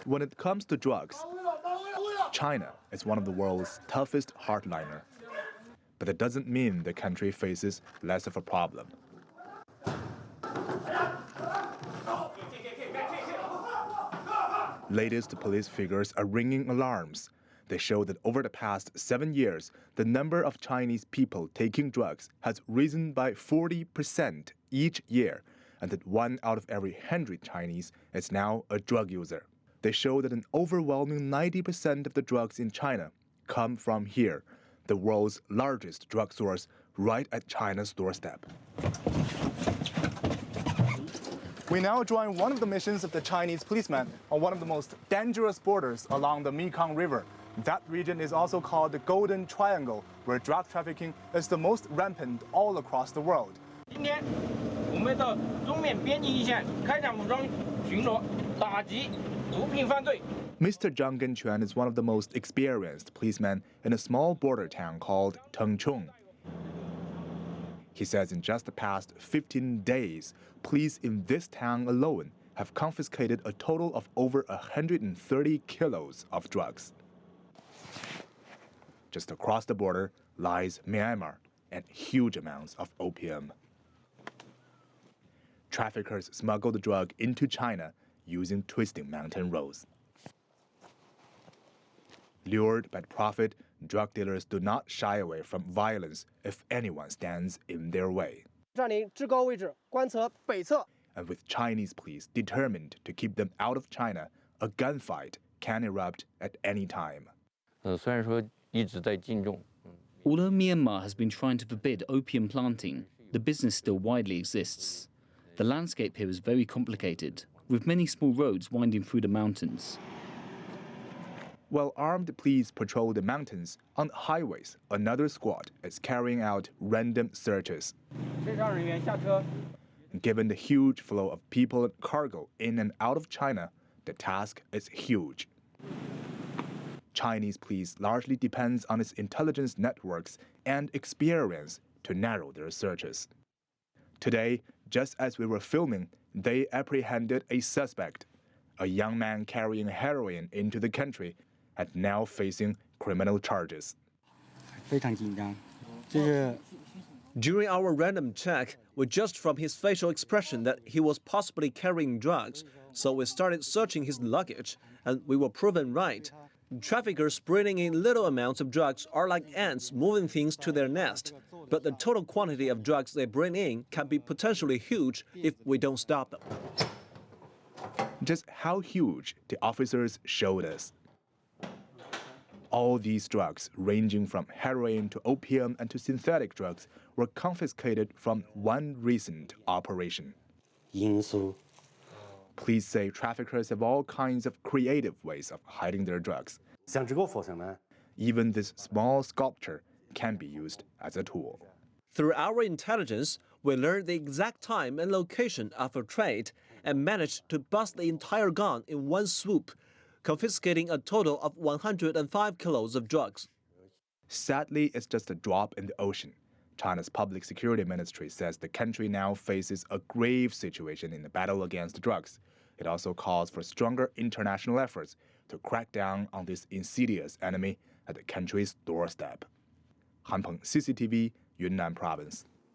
When it comes to drugs, China is one of the world's toughest hardliner. But that doesn't mean the country faces less of a problem. Latest police figures are ringing alarms. They show that over the past 7 years, the number of Chinese people taking drugs has risen by 40% each year, and that 1 out of every 100 Chinese is now a drug user. They show that an overwhelming 90% of the drugs in China come from here, the world's largest drug source, right at China's doorstep. We now join one of the missions of the Chinese policemen on one of the most dangerous borders along the Mekong River. That region is also called the Golden Triangle, where drug trafficking is the most rampant all across the world. Mr. Zhang Genquan is one of the most experienced policemen in a small border town called Tengchong. He says in just the past 15 days, police in this town alone have confiscated a total of over 130 kilos of drugs. Just across the border lies Myanmar and huge amounts of opium. Traffickers smuggle the drug into China using twisting mountain roads. Lured by profit, drug dealers do not shy away from violence if anyone stands in their way. And with Chinese police determined to keep them out of China, a gunfight can erupt at any time. Although Myanmar has been trying to forbid opium planting, the business still widely exists. The landscape here is very complicated, with many small roads winding through the mountains. While armed police patrol the mountains, on highways, another squad is carrying out random searches. Given the huge flow of people and cargo in and out of China, the task is huge. Chinese police largely depends on its intelligence networks and experience to narrow their searches. Today, just as we were filming, they apprehended a suspect, a young man carrying heroin into the country and now facing criminal charges. During our random check, we judged from his facial expression that he was possibly carrying drugs, so we started searching his luggage, and we were proven right. Traffickers bringing in little amounts of drugs are like ants moving things to their nest, but the total quantity of drugs they bring in can be potentially huge if we don't stop them. Just how huge the officers showed us. All these drugs, ranging from heroin to opium and to synthetic drugs, were confiscated from one recent operation. Police say traffickers have all kinds of creative ways of hiding their drugs. Even this small sculpture can be used as a tool. Through our intelligence, we learned the exact time and location of a trade and managed to bust the entire gun in one swoop, confiscating a total of 105 kilos of drugs. Sadly, it's just a drop in the ocean. China's Public Security Ministry says the country now faces a grave situation in the battle against drugs. It also calls for stronger international efforts to crack down on this insidious enemy at the country's doorstep. Han Peng, CCTV, Yunnan Province.